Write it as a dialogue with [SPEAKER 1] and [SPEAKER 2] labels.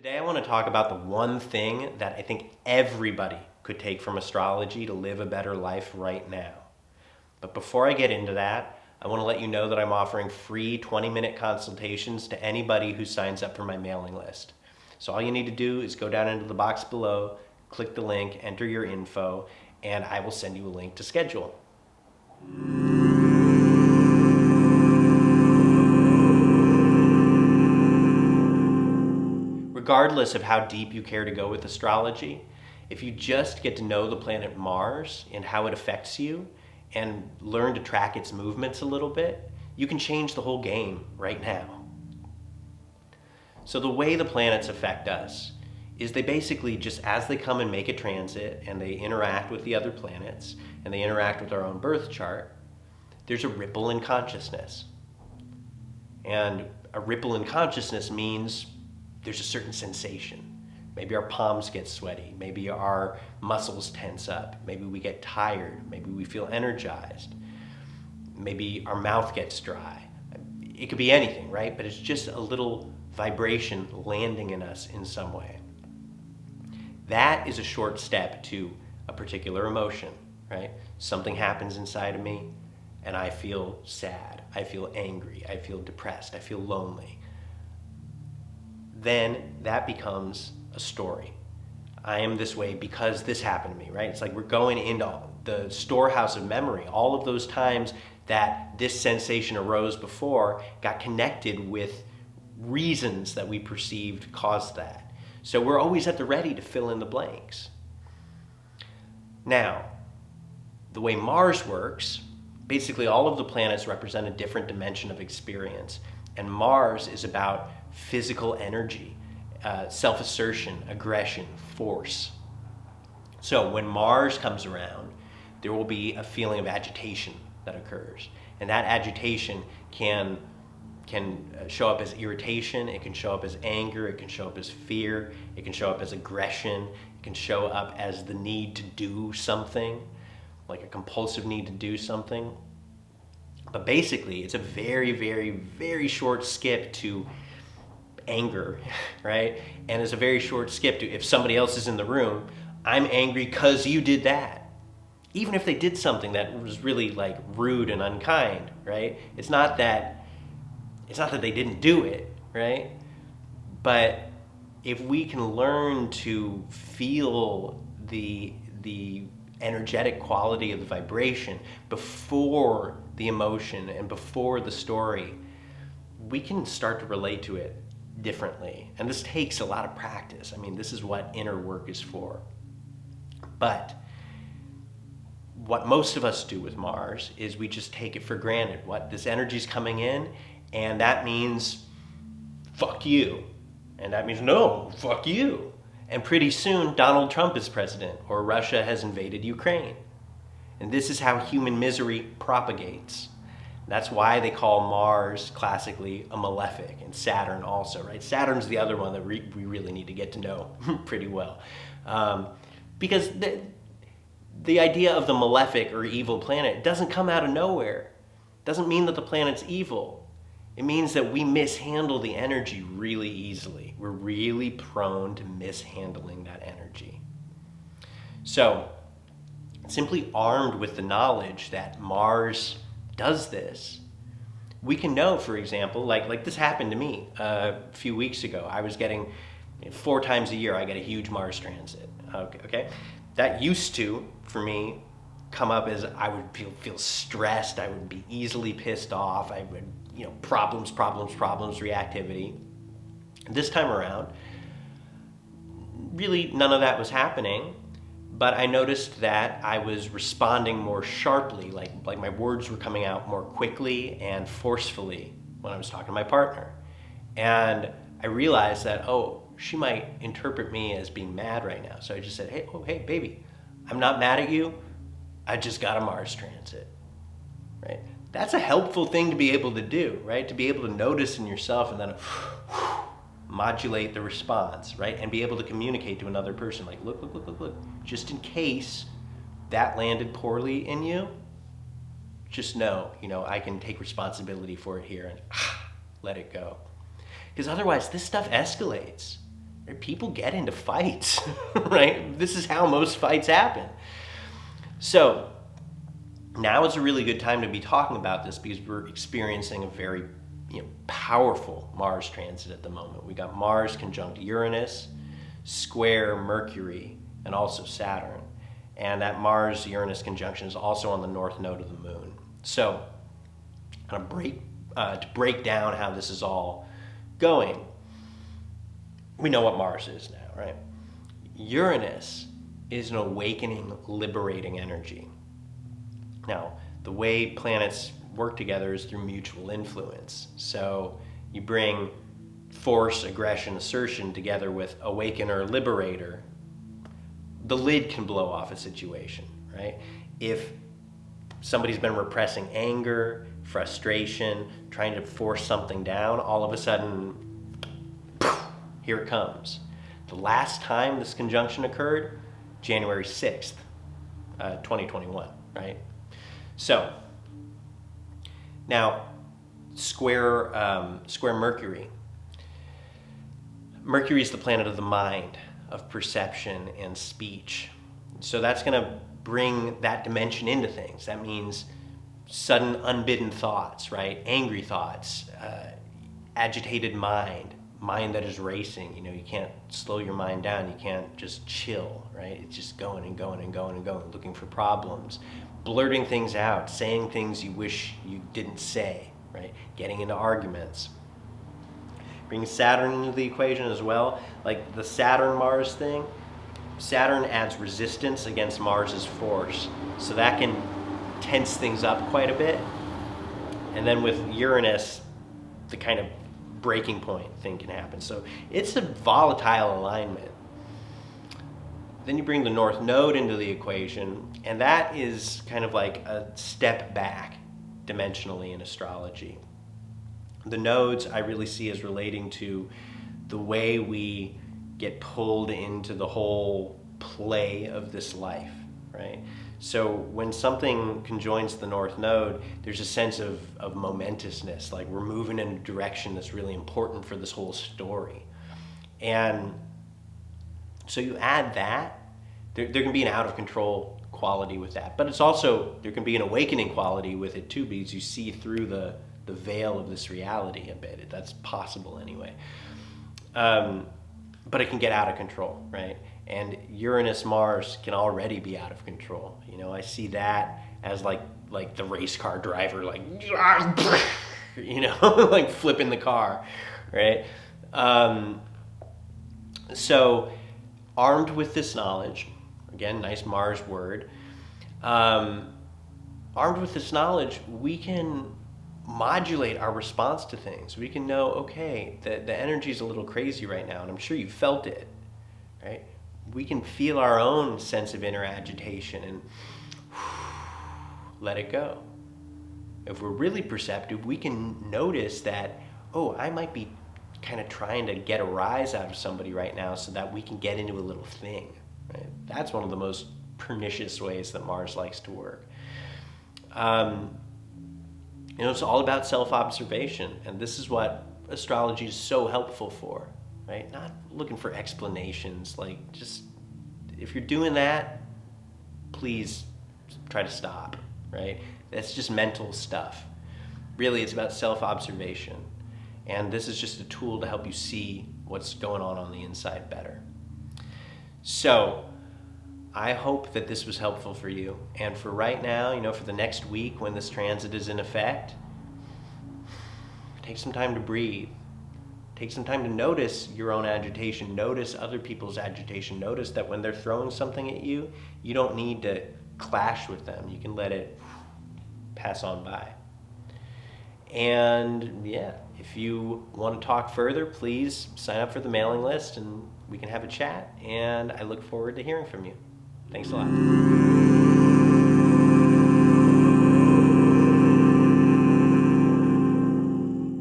[SPEAKER 1] Today I want to talk about the one thing that I think everybody could take from astrology to live a better life right now. But before I get into that, I want to let you know that I'm offering free 20-minute consultations to anybody who signs up for my mailing list. So all you need to do is go down into the box below, click the link, enter your info, and I will send you a link to schedule. Regardless of how deep you care to go with astrology, if you just get to know the planet Mars and how it affects you and learn to track its movements a little bit, you can change the whole game right now. So the way the planets affect us is they basically just, as they come and make a transit and they interact with the other planets and they interact with our own birth chart, there's a ripple in consciousness. And a ripple in consciousness means there's a certain sensation. Maybe our palms get sweaty, maybe our muscles tense up, maybe we get tired, maybe we feel energized, maybe our mouth gets dry. It could be anything, right? But it's just a little vibration landing in us in some way. That is a short step to a particular emotion, right? Something happens inside of me and I feel sad, I feel angry, I feel depressed, I feel lonely. Then that becomes a story. I am this way because this happened to me, right? It's like we're going into the storehouse of memory. All of those times that this sensation arose before got connected with reasons that we perceived caused that. So we're always at the ready to fill in the blanks. Now, the way Mars works, basically all of the planets represent a different dimension of experience. And Mars is about physical energy, self-assertion, aggression, force. So when Mars comes around, there will be a feeling of agitation that occurs. And that agitation can show up as irritation, it can show up as anger, it can show up as fear, it can show up as aggression, it can show up as the need to do something, like a compulsive need to do something. But basically, it's a very, very, very short skip to anger, right? And it's a very short skip to, if somebody else is in the room, I'm angry because you did that. Even if they did something that was really like rude and unkind, right? It's not that they didn't do it, right? But if we can learn to feel the energetic quality of the vibration before the emotion and before the story, we can start to relate to it differently. And this takes a lot of practice. I mean, this is what inner work is for. But what most of us do with Mars is we just take it for granted. This energy's coming in, and that means fuck you. And that means no, fuck you. And pretty soon, Donald Trump is president, or Russia has invaded Ukraine. And this is how human misery propagates. That's why they call Mars classically a malefic, and Saturn also, right? Saturn's the other one that we really need to get to know pretty well. Because the idea of the malefic or evil planet doesn't come out of nowhere. It doesn't mean that the planet's evil. It means that we mishandle the energy really easily. We're really prone to mishandling that energy. So, simply armed with the knowledge that Mars does this, we can know, for example, like this happened to me a few weeks ago. I was getting 4 times a year, I get a huge Mars transit. Okay? That used to, for me, come up as I would feel stressed, I would be easily pissed off, I would, problems, reactivity. This time around, really none of that was happening, but I noticed that I was responding more sharply, like my words were coming out more quickly and forcefully when I was talking to my partner. And I realized that, she might interpret me as being mad right now. So I just said, hey, baby, I'm not mad at you. I just got a Mars transit, right? That's a helpful thing to be able to do, right? To be able to notice in yourself and then modulate the response, right? And be able to communicate to another person, like, look. Just in case that landed poorly in you, just know, I can take responsibility for it here and let it go. Because otherwise, this stuff escalates. right? People get into fights, right? This is how most fights happen. So now is a really good time to be talking about this because we're experiencing a very powerful Mars transit at the moment. We got Mars conjunct Uranus, square Mercury, and also Saturn. And that Mars-Uranus conjunction is also on the north node of the moon. So to break down how this is all going, we know what Mars is now, right? Uranus is an awakening, liberating energy. Now, the way planets work together is through mutual influence. So you bring force, aggression, assertion together with awakener, liberator, the lid can blow off a situation, right? If somebody's been repressing anger, frustration, trying to force something down, all of a sudden, here it comes. The last time this conjunction occurred, January 6th, 2021, right? So, now, square Mercury. Mercury is the planet of the mind, of perception and speech. So that's going to bring that dimension into things. That means sudden unbidden thoughts, right? Angry thoughts, agitated mind that is racing. You can't slow your mind down. You can't just chill, right? It's just going and going and going and going, looking for problems, blurting things out, saying things you wish you didn't say, right? Getting into arguments. Bring Saturn into the equation as well. Like the Saturn-Mars thing, Saturn adds resistance against Mars's force. So that can tense things up quite a bit. And then with Uranus, the kind of breaking point thing can happen. So it's a volatile alignment. Then you bring the North Node into the equation, and that is kind of like a step back dimensionally in astrology. The nodes I really see as relating to the way we get pulled into the whole play of this life, right? So when something conjoins the North Node, there's a sense of momentousness, like we're moving in a direction that's really important for this whole story. And so you add that, there can be an out of control quality with that, but it's also, there can be an awakening quality with it too, because you see through the veil of this reality a bit. That's possible anyway. But it can get out of control, right? And Uranus-Mars can already be out of control. I see that as like the race car driver, like, like flipping the car, right? So armed with this knowledge, again, nice Mars word, armed with this knowledge, we can modulate our response to things. We can know, okay, the energy is a little crazy right now, and I'm sure you felt it, right? We can feel our own sense of inner agitation and let it go. If we're really perceptive, we can notice that, oh, I might be kind of trying to get a rise out of somebody right now so that we can get into a little thing, right? That's one of the most pernicious ways that Mars likes to work. It's all about self-observation, and this is what astrology is so helpful for, right? Not looking for explanations, like just, if you're doing that, please try to stop, right? That's just mental stuff. Really, it's about self-observation, and this is just a tool to help you see what's going on the inside better. So, I hope that this was helpful for you. And for right now, for the next week when this transit is in effect, take some time to breathe. Take some time to notice your own agitation. Notice other people's agitation. Notice that when they're throwing something at you, you don't need to clash with them. You can let it pass on by. And yeah, if you want to talk further, please sign up for the mailing list and we can have a chat. And I look forward to hearing from you. Thanks a lot.